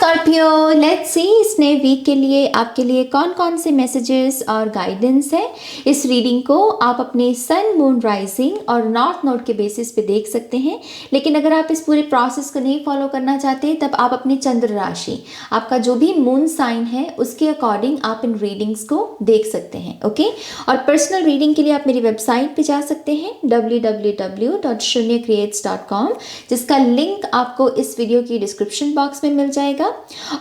Scorpio, let's see इस नए week के लिए आपके लिए कौन कौन से मैसेजेस और गाइडेंस है। इस रीडिंग को आप अपने सन, मून, राइजिंग और नॉर्थ नोड के बेसिस पे देख सकते हैं। लेकिन अगर आप इस पूरे प्रोसेस को नहीं फॉलो करना चाहते तब आप अपनी चंद्र राशि, आपका जो भी मून साइन है उसके अकॉर्डिंग आप इन रीडिंग्स को देख सकते हैं। ओके, और पर्सनल रीडिंग के लिए आप मेरी वेबसाइट पे जा सकते हैं www.shunyacreates.com, जिसका लिंक आपको इस वीडियो की डिस्क्रिप्शन बॉक्स में मिल जाएगा।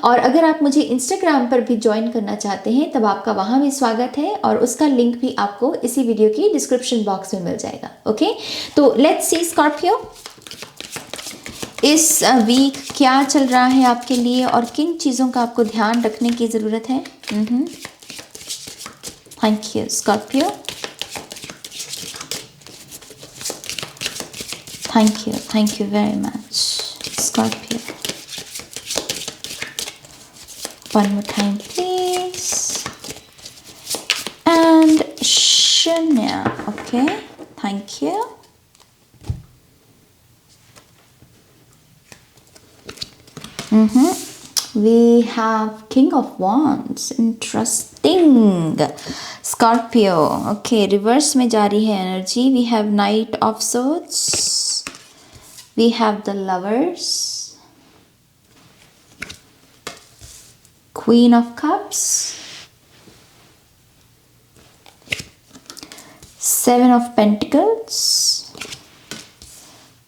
और अगर आप मुझे इंस्टाग्राम पर भी ज्वाइन करना चाहते हैं तब आपका वहां भी स्वागत है और उसका लिंक भी आपको इसी वीडियो की डिस्क्रिप्शन बॉक्स में मिल जाएगा। ओके, तो लेट्स सी स्कॉर्पियो, इस वीक क्या चल रहा है आपके लिए और किन चीज़ों का आपको ध्यान रखने की ज़रूरत है। Thank you Scorpio, thank you very much Scorpio. One more time, please. And Shunya. Okay, thank you. We have King of Wands. Interesting. Scorpio. Okay, reverse में जा रही है energy. We have Knight of Swords. We have the Lovers. Queen of Cups, Seven of Pentacles,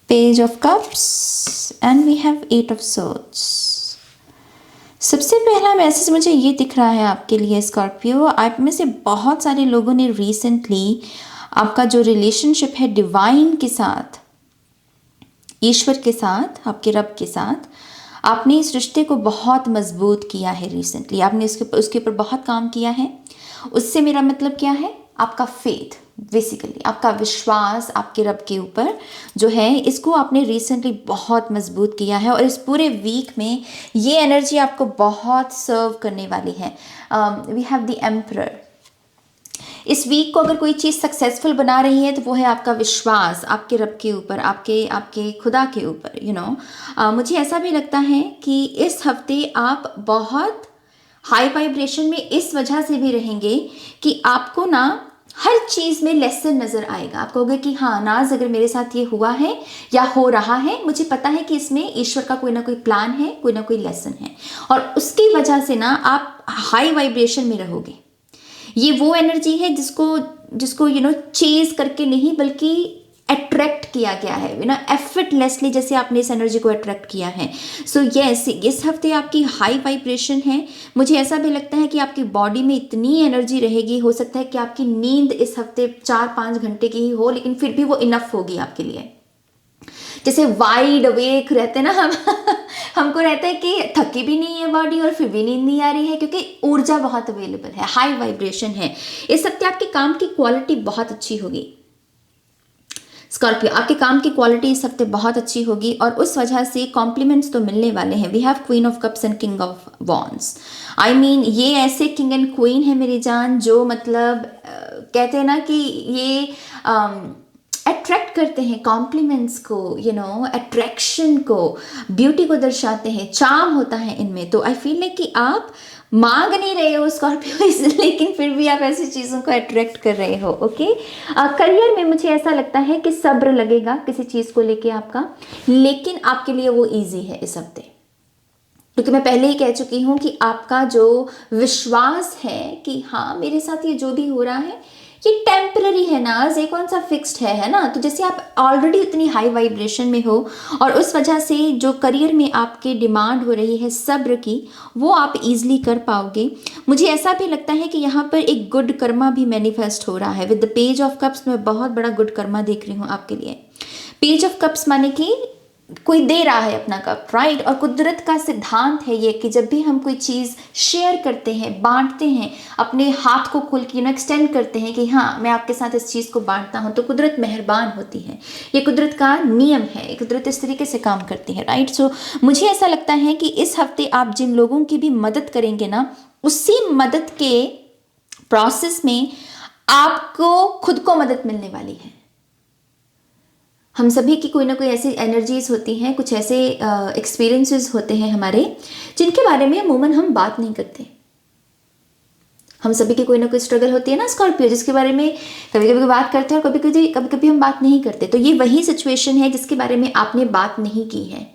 Page of Cups, and we have Eight of Swords. सबसे पहला message मुझे ये दिख रहा है आपके लिए स्कॉर्पियो, आप में से बहुत सारे लोगों ने रिसेंटली आपका जो रिलेशनशिप है डिवाइन के साथ, ईश्वर के साथ, आपके रब के साथ, आपने इस रिश्ते को बहुत मजबूत किया है रिसेंटली। आपने उसके ऊपर बहुत काम किया है। उससे मेरा मतलब क्या है, आपका फेथ, बेसिकली आपका विश्वास आपके रब के ऊपर जो है, इसको आपने रिसेंटली बहुत मजबूत किया है। और इस पूरे वीक में ये एनर्जी आपको बहुत सर्व करने वाली है। We have the emperor. इस वीक को अगर कोई चीज़ सक्सेसफुल बना रही है तो वो है आपका विश्वास आपके रब के ऊपर, आपके खुदा के ऊपर। मुझे ऐसा भी लगता है कि इस हफ्ते आप बहुत हाई वाइब्रेशन में इस वजह से भी रहेंगे कि आपको ना हर चीज़ में लेसन नज़र आएगा। आप कहोगे कि हाँ नाज, अगर मेरे साथ ये हुआ है या हो रहा है, मुझे पता है कि इसमें ईश्वर का कोई ना कोई प्लान है, कोई ना कोई लेसन है, और उसकी वजह से ना आप हाई वाइब्रेशन में रहोगे। ये वो एनर्जी है जिसको चेज करके नहीं बल्कि अट्रैक्ट किया गया है, एफर्टलेसली, जैसे आपने इस एनर्जी को अट्रैक्ट किया है। सो यस, इस हफ्ते आपकी हाई वाइब्रेशन है। मुझे ऐसा भी लगता है कि आपकी बॉडी में इतनी एनर्जी रहेगी, हो सकता है कि आपकी नींद इस हफ्ते 4-5 घंटे की ही हो, लेकिन फिर भी वो इनफ होगी आपके लिए। जैसे वाइड अवेक रहते ना हम हमको रहता है कि थकी भी नहीं है बॉडी और फिर भी नींद नहीं आ रही है, क्योंकि ऊर्जा बहुत अवेलेबल है, हाई वाइब्रेशन है। इस हफ्ते आपके काम की क्वालिटी बहुत अच्छी होगी स्कॉर्पियो, आपके काम की क्वालिटी इस हफ्ते बहुत अच्छी होगी और उस वजह से कॉम्प्लीमेंट्स तो मिलने वाले हैं। We have queen of cups and king of wands. I mean ये ऐसे किंग एंड क्वीन है मेरी जान, जो मतलब कहते हैं ना कि ये अट्रैक्ट करते हैं कॉम्प्लीमेंट्स को, अट्रैक्शन को, ब्यूटी को दर्शाते हैं, चार्म होता है इनमें। तो आई फील लाइक कि आप मांग नहीं रहे हो स्कॉर्पियो, लेकिन फिर भी आप ऐसी चीज़ों को अट्रैक्ट कर रहे हो। ओके, करियर में मुझे ऐसा लगता है कि सब्र लगेगा किसी चीज़ को लेके आपका, लेकिन आपके लिए वो ईजी है इस हफ्ते, क्योंकि मैं पहले ही कह चुकी हूँ कि आपका जो विश्वास है कि हाँ मेरे साथ ये जो भी हो रहा है ये टेम्पररी है नाज, ये कौन सा फिक्स्ड है ना। तो जैसे आप ऑलरेडी उतनी हाई वाइब्रेशन में हो और उस वजह से जो करियर में आपके डिमांड हो रही है सब्र की, वो आप इजीली कर पाओगे। मुझे ऐसा भी लगता है कि यहाँ पर एक गुड कर्मा भी मैनिफेस्ट हो रहा है with the page of cups में। बहुत बड़ा गुड कर्मा देख रही हूँ आपके लिए। पेज ऑफ कप्स माने कि कोई दे रहा है अपना कप, राइट। और कुदरत का सिद्धांत है ये कि जब भी हम कोई चीज़ शेयर करते हैं, बांटते हैं, अपने हाथ को खोल के एक्सटेंड करते हैं कि हाँ मैं आपके साथ इस चीज़ को बांटता हूँ, तो कुदरत मेहरबान होती है। ये कुदरत का नियम है, कुदरत इस तरीके से काम करती है, राइट। सो मुझे ऐसा लगता है कि इस हफ्ते आप जिन लोगों की भी मदद करेंगे ना, उसी मदद के प्रोसेस में आपको खुद को मदद मिलने वाली है। हम सभी की कोई ना कोई ऐसी एनर्जीज होती हैं, कुछ ऐसे एक्सपीरियंसेस होते हैं हमारे, जिनके बारे में अमूमन हम बात नहीं करते। हम सभी की कोई ना कोई स्ट्रगल होती है ना स्कॉर्पियो, जिसके बारे में कभी कभी बात करते हैं और कभी कभी हम बात नहीं करते। तो ये वही सिचुएशन है जिसके बारे में आपने बात नहीं की है।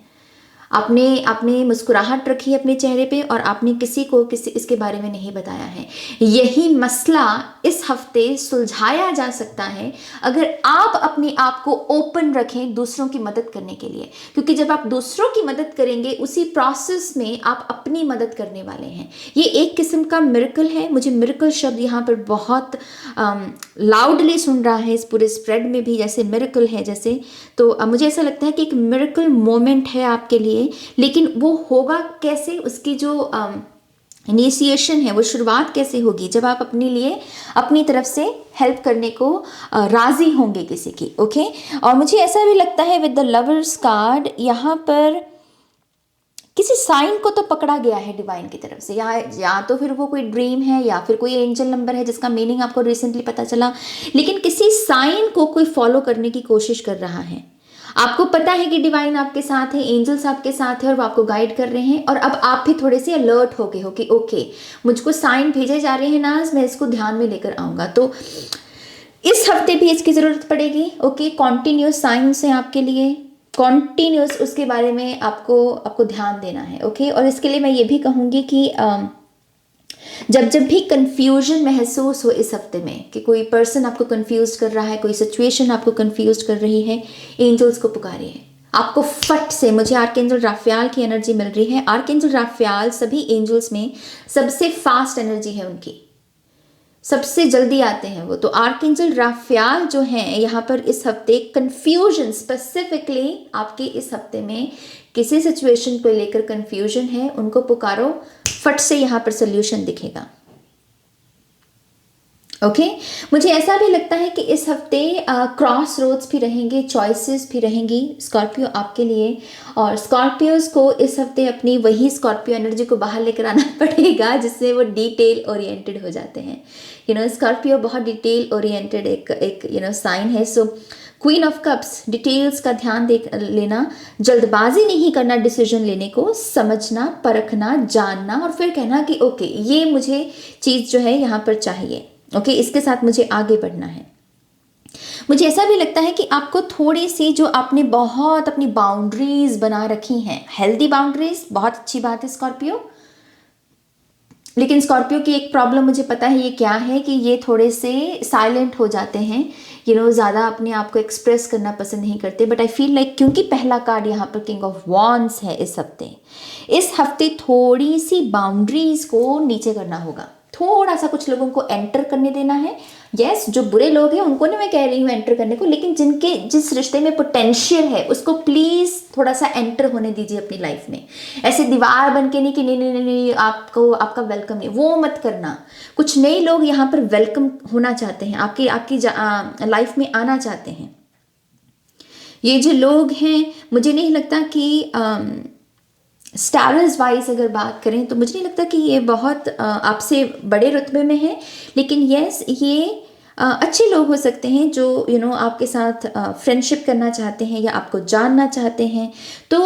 आपने आपने मुस्कुराहट रखी अपने चेहरे पे और आपने किसी को इसके बारे में नहीं बताया है। यही मसला इस हफ्ते सुलझाया जा सकता है अगर आप अपने आप को ओपन रखें दूसरों की मदद करने के लिए, क्योंकि जब आप दूसरों की मदद करेंगे उसी प्रोसेस में आप अपनी मदद करने वाले हैं। ये एक किस्म का मिरेकल है। मुझे मिरेकल शब्द यहाँ पर बहुत लाउडली सुन रहा है इस पूरे स्प्रेड में भी, जैसे मिरेकल है जैसे। तो मुझे ऐसा लगता है कि एक मिरेकल मोमेंट है आपके लिए, लेकिन वो होगा कैसे, उसकी जो इनिशिएशन है, वो शुरुआत कैसे होगी, जब आप अपने लिए अपनी तरफ से हेल्प करने को राजी होंगे किसी की। ओके, और मुझे ऐसा भी लगता है विद द लवर्स कार्ड यहाँ पर किसी साइन को तो पकड़ा गया है डिवाइन की तरफ से, या तो फिर वो कोई ड्रीम है या फिर कोई एंजल नंबर है जिसका मीनिंग आपको रिसेंटली पता चला, लेकिन किसी साइन को कोई फॉलो करने की कोशिश कर रहा है। आपको पता है कि डिवाइन आपके साथ है, एंजल्स आपके साथ है और वो आपको गाइड कर रहे हैं। और अब आप भी थोड़े से अलर्ट हो गए हो कि ओके, मुझको साइन भेजे जा रहे हैं नाज, मैं इसको ध्यान में लेकर आऊँगा। तो इस हफ्ते भी इसकी ज़रूरत पड़ेगी। ओके, कॉन्टिन्यूस साइंस है आपके लिए, कॉन्टिन्यूस उसके बारे में आपको ध्यान देना है। ओके, और इसके लिए मैं ये भी कहूँगी कि जब भी कंफ्यूजन महसूस हो इस हफ्ते में कि कोई पर्सन आपको कंफ्यूज कर रहा है, कोई सिचुएशन आपको कंफ्यूज कर रही है, एंजल्स को पुकारिए। आपको फट से, मुझे आर्कएंजल राफेल की एनर्जी मिल रही है। आर्कएंजल राफेल सभी एंजल्स में सबसे फास्ट एनर्जी है उनकी, सबसे जल्दी आते हैं वो। तो आर्कएंजल राफेल जो हैं यहाँ पर इस हफ्ते कंफ्यूजन, स्पेसिफिकली आपके इस हफ्ते में किसी सिचुएशन को लेकर कंफ्यूजन है, उनको पुकारो, फट से यहाँ पर सोल्यूशन दिखेगा। ओके, मुझे ऐसा भी लगता है कि इस हफ्ते क्रॉस रोड्स भी रहेंगे, चॉइसेस भी रहेंगी स्कॉर्पियो आपके लिए। और स्कॉर्पियोज को इस हफ्ते अपनी वही स्कॉर्पियो एनर्जी को बाहर लेकर आना पड़ेगा जिससे वो डिटेल ओरिएंटेड हो जाते हैं। स्कॉर्पियो बहुत डिटेल ओरिएंटेड एक साइन है। सो क्वीन ऑफ कप्स, डिटेल्स का ध्यान देख लेना, जल्दबाजी नहीं करना डिसीजन लेने को, समझना, परखना, जानना और फिर कहना कि ओके, ये मुझे चीज़ जो है यहाँ पर चाहिए। ओके, इसके साथ मुझे आगे बढ़ना है। मुझे ऐसा भी लगता है कि आपको थोड़ी सी जो आपने बहुत अपनी बाउंड्रीज बना रखी हैं, हेल्दी बाउंड्रीज, बहुत अच्छी बात है स्कॉर्पियो। लेकिन स्कॉर्पियो की एक प्रॉब्लम मुझे पता है, ये क्या है कि ये थोड़े से साइलेंट हो जाते हैं, ज़्यादा अपने आप को एक्सप्रेस करना पसंद नहीं करते। बट आई फील लाइक क्योंकि पहला कार्ड यहाँ पर किंग ऑफ वॉन्ड्स है इस हफ्ते थोड़ी सी बाउंड्रीज को नीचे करना होगा, थोड़ा सा कुछ लोगों को एंटर करने देना है। यस, जो बुरे लोग हैं उनको नहीं मैं कह रही हूँ एंटर करने को, लेकिन जिस रिश्ते में पोटेंशियल है उसको प्लीज़ थोड़ा सा एंटर होने दीजिए अपनी लाइफ में। ऐसे दीवार बन के नहीं कि नहीं आपका वेलकम नहीं, वो मत करना। कुछ नए लोग यहाँ पर वेलकम होना चाहते हैं, आपकी लाइफ में आना चाहते हैं। ये जो लोग हैं, मुझे नहीं लगता कि स्टारस वाइज अगर बात करें तो मुझे नहीं लगता कि ये बहुत आपसे बड़े रुतबे में है, लेकिन यस, ये अच्छे लोग हो सकते हैं जो आपके साथ फ्रेंडशिप करना चाहते हैं या आपको जानना चाहते हैं। तो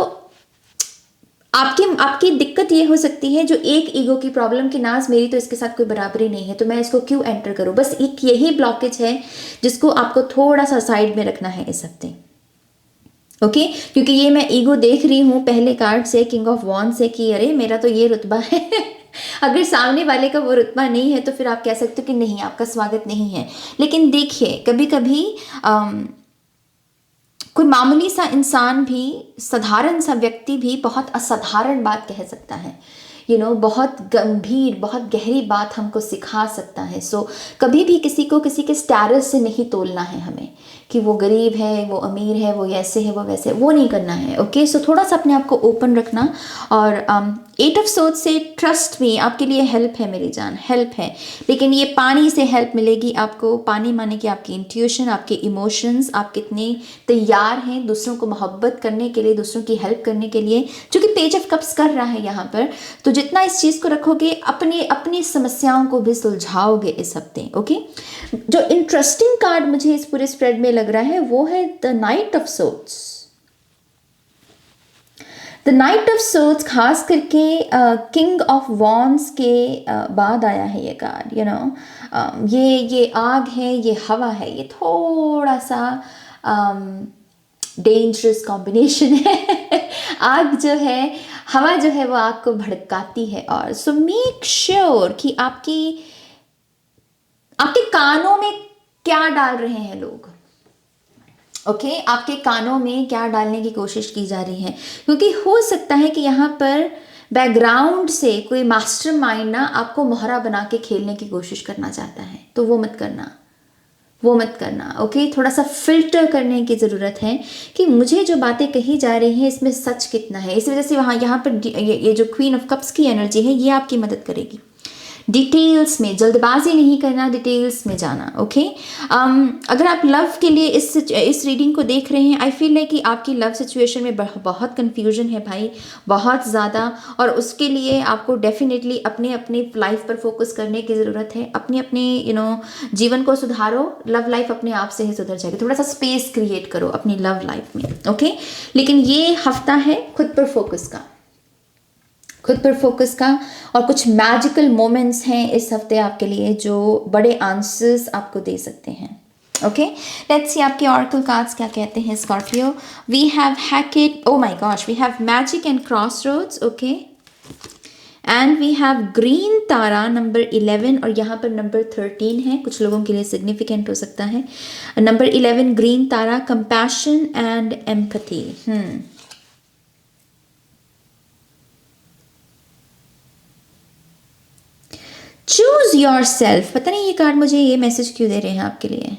आपकी दिक्कत ये हो सकती है जो एक ईगो की प्रॉब्लम कि नाज मेरी तो इसके साथ कोई बराबरी नहीं है, तो मैं इसको क्यों एंटर करूं। बस एक यही ब्लॉकेज है जिसको आपको थोड़ा सा साइड में रखना है इस हफ्ते। ओके, क्योंकि ये मैं ईगो देख रही हूँ पहले कार्ड से, किंग ऑफ वॉन्ड से, कि अरे मेरा तो ये रुतबा है अगर सामने वाले का वो रुतबा नहीं है तो फिर आप कह सकते हो कि नहीं, आपका स्वागत नहीं है। लेकिन देखिए, कभी कभी कोई मामूली सा इंसान भी, साधारण सा व्यक्ति भी बहुत असाधारण बात कह सकता है, बहुत गंभीर, बहुत गहरी बात हमको सिखा सकता है। सो कभी भी किसी को किसी के स्टेटस से नहीं तोलना है हमें, कि वो गरीब है, वो अमीर है, वो ऐसे है, वो वैसे, वो नहीं करना है। ओके, सो थोड़ा सा अपने आप को ओपन रखना। और 8 ऑफ सोर्ड्स से ट्रस्ट में आपके लिए हेल्प है मेरी जान, हेल्प है, लेकिन ये पानी से हेल्प मिलेगी आपको। पानी माने कि आपकी इंट्यूशन, आपके इमोशंस, आप कितने तैयार हैं दूसरों को मोहब्बत करने के लिए, दूसरों की हेल्प करने के लिए, जो कि पेज ऑफ कप्स कर रहा है यहाँ पर। तो जितना इस चीज़ को रखोगे, अपनी समस्याओं को भी सुलझाओगे इस हफ्ते। ओके, जो इंटरेस्टिंग कार्ड मुझे इस पूरे स्प्रेड में लग रहा है वो है the night of swords. The night of swords खास करके किंग ऑफ वॉन्ड्स के बाद आया है ये कार्ड, यू नो। ये आग है, ये हवा है, ये थोड़ा सा डेंजरस कॉम्बिनेशन है। आग जो है, हवा जो है वो आग को भड़काती है। और सो मेक श्योर कि आपके कानों में क्या डाल रहे हैं लोग। ओके, आपके कानों में क्या डालने की कोशिश की जा रही है, क्योंकि हो सकता है कि यहाँ पर बैकग्राउंड से कोई मास्टरमाइंड ना आपको मोहरा बना के खेलने की कोशिश करना चाहता है। तो वो मत करना। ओके, थोड़ा सा फिल्टर करने की ज़रूरत है कि मुझे जो बातें कही जा रही हैं इसमें सच कितना है। इस वजह से यहाँ पर ये जो क्वीन ऑफ कप्स की एनर्जी है ये आपकी मदद करेगी। डिटेल्स में जल्दबाजी नहीं करना, डिटेल्स में जाना। ओके, अगर आप लव के लिए इस रीडिंग को देख रहे हैं, आई फील है कि आपकी लव सिचुएशन में बहुत कन्फ्यूजन है भाई, बहुत ज़्यादा। और उसके लिए आपको डेफिनेटली अपने लाइफ पर फोकस करने की ज़रूरत है। अपने जीवन को सुधारो, लव लाइफ अपने आप से ही सुधर जाएगी। थोड़ा सा स्पेस क्रिएट करो अपनी लव लाइफ में। ओके, लेकिन ये हफ्ता है खुद पर फोकस का और कुछ मैजिकल मोमेंट्स हैं इस हफ्ते आपके लिए जो बड़े आंसर्स आपको दे सकते हैं। ओके, लेट्स सी आपके ऑरेकल कार्ड्स क्या कहते हैं Scorpio. We have Hecate, oh my gosh, we have magic and crossroads. Okay, and we have green Tara number 11 और यहाँ पर नंबर 13 है, कुछ लोगों के लिए सिग्निफिकेंट हो सकता है। Number 11 green Tara, compassion and empathy. Choose your self. पता नहीं ये कार्ड मुझे ये मैसेज क्यों दे रहे हैं आपके लिए,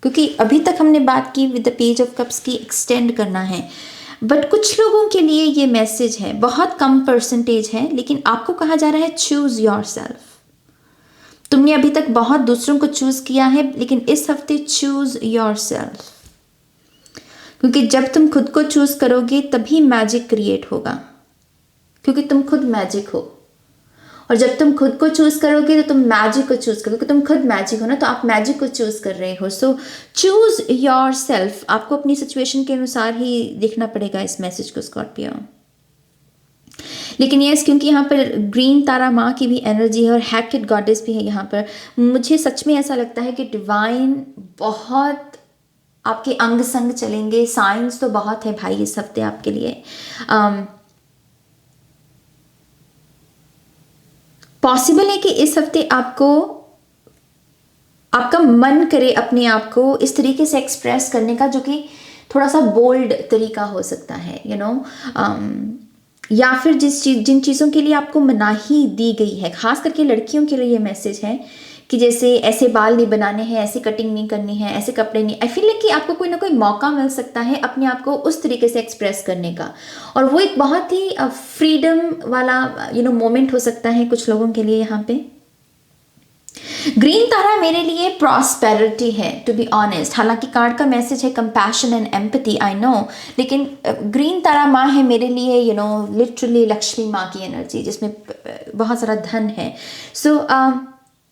क्योंकि अभी तक हमने बात की with the page of cups की एक्सटेंड करना है, बट कुछ लोगों के लिए ये मैसेज है, बहुत कम परसेंटेज है, लेकिन आपको कहा जा रहा है चूज योर सेल्फ। तुमने अभी तक बहुत दूसरों को चूज किया है, लेकिन इस हफ्ते चूज योर सेल्फ, क्योंकि जब तुम खुद को चूज करोगे तभी मैजिक क्रिएट होगा, क्योंकि तुम खुद मैजिक हो। और जब तुम खुद को चूज करोगे तो तुम मैजिक को चूज करोगे। तुम खुद मैजिक हो ना, तो आप मैजिक को चूज कर रहे हो। So choose your self. आपको अपनी सिचुएशन के अनुसार ही देखना पड़ेगा इस मैसेज को स्कॉर्पियो। लेकिन यस, क्योंकि यहाँ पर ग्रीन तारा माँ की भी एनर्जी है और हैकेट गॉडेस भी है यहाँ पर, मुझे सच में ऐसा लगता है कि डिवाइन बहुत आपके अंग संग चलेंगे। साइंस तो बहुत है भाई इस हफ्ते आपके लिए। पॉसिबल है कि इस हफ्ते आपका मन करे अपने आप को इस तरीके से एक्सप्रेस करने का, जो कि थोड़ा सा बोल्ड तरीका हो सकता है, या फिर जिन चीज़ों के लिए आपको मनाही दी गई है। खास करके लड़कियों के लिए ये मैसेज है कि जैसे ऐसे बाल नहीं बनाने हैं, ऐसे कटिंग नहीं करनी है, ऐसे कपड़े नहीं। आई फील लाइक कि आपको कोई ना कोई मौका मिल सकता है अपने आप को उस तरीके से एक्सप्रेस करने का, और वो एक बहुत ही फ्रीडम वाला मोमेंट हो सकता है कुछ लोगों के लिए यहाँ पे। ग्रीन तारा मेरे लिए प्रॉस्पेरिटी है, टू बी ऑनेस्ट। हालांकि कार्ड का मैसेज है compassion and empathy, I know, लेकिन ग्रीन तारा माँ है मेरे लिए लिटरली लक्ष्मी माँ की एनर्जी, जिसमें बहुत सारा धन है। सो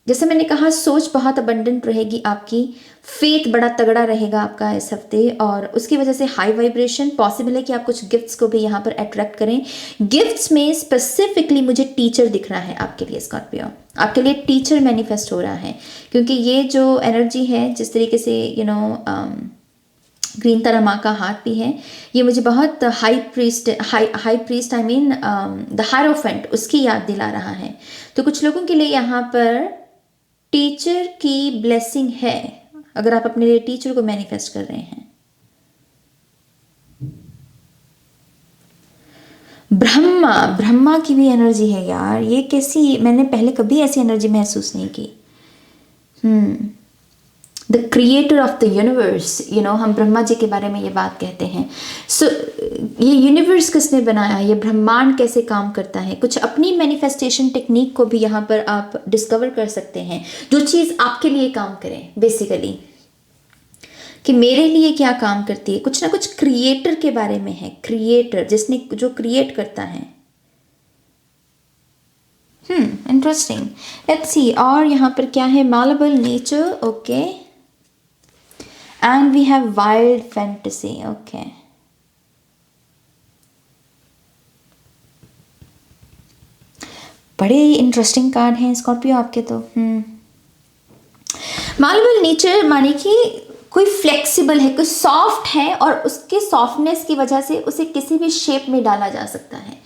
जैसे मैंने कहा, सोच बहुत अबंडेंट रहेगी आपकी, फेथ बड़ा तगड़ा रहेगा आपका इस हफ्ते, और उसकी वजह से हाई वाइब्रेशन। पॉसिबल है कि आप कुछ गिफ्ट्स को भी यहाँ पर अट्रैक्ट करें। गिफ्ट्स में स्पेसिफिकली मुझे टीचर दिख रहा है आपके लिए स्कॉर्पियो। आपके लिए टीचर मैनिफेस्ट हो रहा है, क्योंकि ये जो एनर्जी है, जिस तरीके से ग्रीन तारा माँ का हाथ भी है, ये मुझे बहुत high priest I mean the hierophant, उसकी याद दिला रहा है। तो कुछ लोगों के लिए यहाँ पर टीचर की ब्लेसिंग है, अगर आप अपने लिए टीचर को मैनिफेस्ट कर रहे हैं। ब्रह्मा की भी एनर्जी है यार। ये कैसी, मैंने पहले कभी ऐसी एनर्जी महसूस नहीं की। The creator of the universe, हम ब्रह्मा जी के बारे में ये बात कहते हैं। सो ये यूनिवर्स किसने बनाया, ये ब्रह्मांड कैसे काम करता है, कुछ अपनी मैनिफेस्टेशन टेक्निक को भी यहाँ पर आप डिस्कवर कर सकते हैं, जो चीज़ आपके लिए काम करें बेसिकली, कि मेरे लिए क्या काम करती है। कुछ ना कुछ क्रिएटर के बारे में है, क्रिएटर जो क्रिएट करता है। Interesting, let's see. और यहाँ पर क्या है, malleable nature, okay, and we have wild fantasy. Okay, बड़े इंटरेस्टिंग कार्ड हैं स्कॉर्पियो आपके तो। मालेबल नेचर माने कि कोई फ्लेक्सिबल है, कोई सॉफ्ट है और उसके सॉफ्टनेस की वजह से उसे किसी भी शेप में डाला जा सकता है,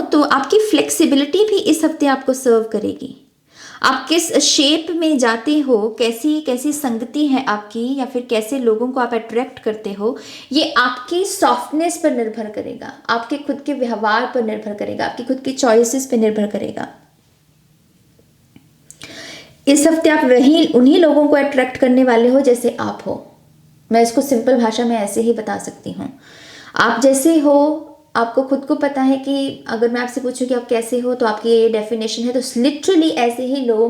तो आपकी फ्लेक्सिबिलिटी भी इस हफ्ते आपको सर्व करेगी। आप किस शेप में जाते हो, कैसी कैसी संगति है आपकी, या फिर कैसे लोगों को आप अट्रैक्ट करते हो, ये आपकी सॉफ्टनेस पर निर्भर करेगा, आपके खुद के व्यवहार पर निर्भर करेगा, आपकी खुद की चॉइसेस पर निर्भर करेगा। इस हफ्ते आप वही उन्हीं लोगों को अट्रैक्ट करने वाले हो जैसे आप हो। मैं इसको सिंपल भाषा में ऐसे ही बता सकती हूँ। आप जैसे हो, आपको खुद को पता है कि अगर मैं आपसे पूछूं कि आप कैसे हो तो आपकी ये डेफिनेशन है, तो लिटरली ऐसे ही लोगों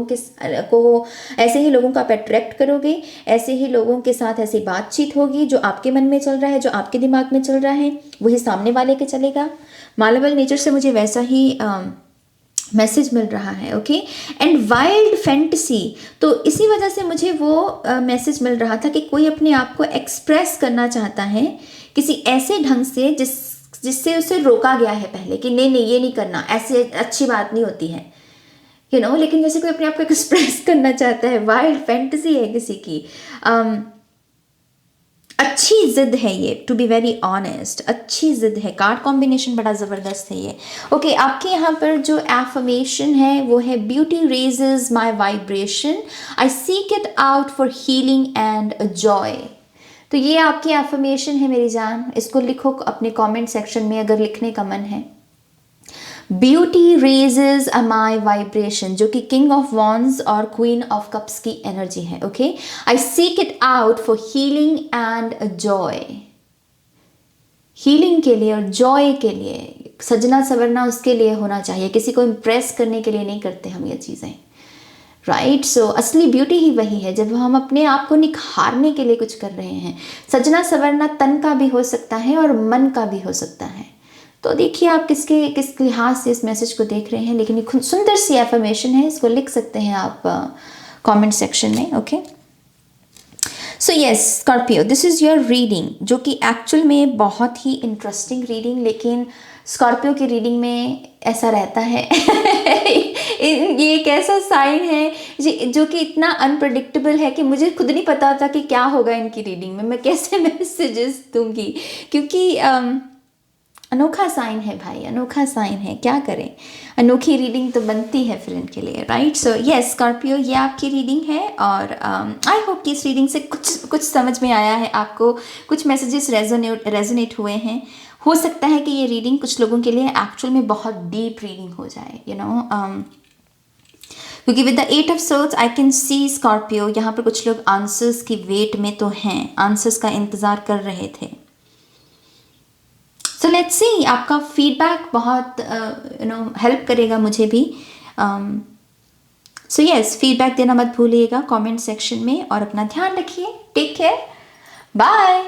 को आप अट्रैक्ट करोगे, ऐसे ही लोगों के साथ ऐसी बातचीत होगी, जो आपके मन में चल रहा है, जो आपके दिमाग में चल रहा है, वही सामने वाले के चलेगा। मालेबल नेचर से मुझे वैसा ही मैसेज मिल रहा है। ओके, एंड वाइल्ड फैंटेसी, तो इसी वजह से मुझे वो मैसेज मिल रहा था कि कोई अपने आप को एक्सप्रेस करना चाहता है किसी ऐसे ढंग से जिससे उसे रोका गया है पहले कि नहीं नहीं ये नहीं करना, ऐसे अच्छी बात नहीं होती है, लेकिन जैसे कोई अपने आप को एक्सप्रेस करना चाहता है, वाइल्ड फैंटेसी है किसी की। अच्छी जिद है ये, टू बी वेरी ऑनेस्ट, अच्छी जिद है। कार्ड कॉम्बिनेशन बड़ा ज़बरदस्त है ये। ओके, आपके यहाँ पर जो एफर्मेशन है वो है beauty raises my vibration, I seek it out for healing and Joy. तो ये आपकी एफर्मेशन है मेरी जान, इसको लिखो अपने कमेंट सेक्शन में अगर लिखने का मन है। ब्यूटी रेजेस माई वाइब्रेशन, जो कि किंग ऑफ वॉन्ड्स और क्वीन ऑफ कप्स की एनर्जी है। Okay, I seek it out for healing and Joy, healing के लिए और जॉय के लिए, सजना सवरना उसके लिए होना चाहिए, किसी को इम्प्रेस करने के लिए नहीं करते हम ये चीज़ें, राइट। सो असली ब्यूटी ही वही है जब हम अपने आप को निखारने के लिए कुछ कर रहे हैं। सजना सवरना तन का भी हो सकता है और मन का भी हो सकता है। तो देखिए आप किस लिहाज से इस मैसेज को देख रहे हैं, लेकिन ये सुंदर सी एफर्मेशन है, इसको लिख सकते हैं आप कमेंट सेक्शन में। Okay, so yes Scorpio, this is your reading, जो कि एक्चुअल में बहुत ही इंटरेस्टिंग रीडिंग, लेकिन स्कॉर्पियो की रीडिंग में ऐसा रहता है ये एक ऐसा साइन है जो कि इतना अनप्रडिक्टेबल है कि मुझे खुद नहीं पता था कि क्या होगा इनकी रीडिंग में, मैं कैसे मैसेजेस दूंगी, क्योंकि अनोखा साइन है भाई, अनोखा साइन है, क्या करें, अनोखी रीडिंग तो बनती है फिर इनके लिए, राइट। सो यस स्कॉर्पियो, ये आपकी रीडिंग है और आई होप कि इस रीडिंग से कुछ समझ में आया है आपको, कुछ मैसेजेस रेजोनेट हुए हैं। हो सकता है कि ये रीडिंग कुछ लोगों के लिए एक्चुअल में बहुत डीप रीडिंग हो जाए, क्योंकि with the 8 of swords I can see Scorpio, यहाँ पर कुछ लोग आंसर्स की वेट में तो हैं, आंसर्स का इंतज़ार कर रहे थे। सो लेट्स सी, आपका फीडबैक बहुत हेल्प करेगा मुझे भी। सो यस, फीडबैक देना मत भूलिएगा कमेंट सेक्शन में, और अपना ध्यान रखिए। Take care, bye.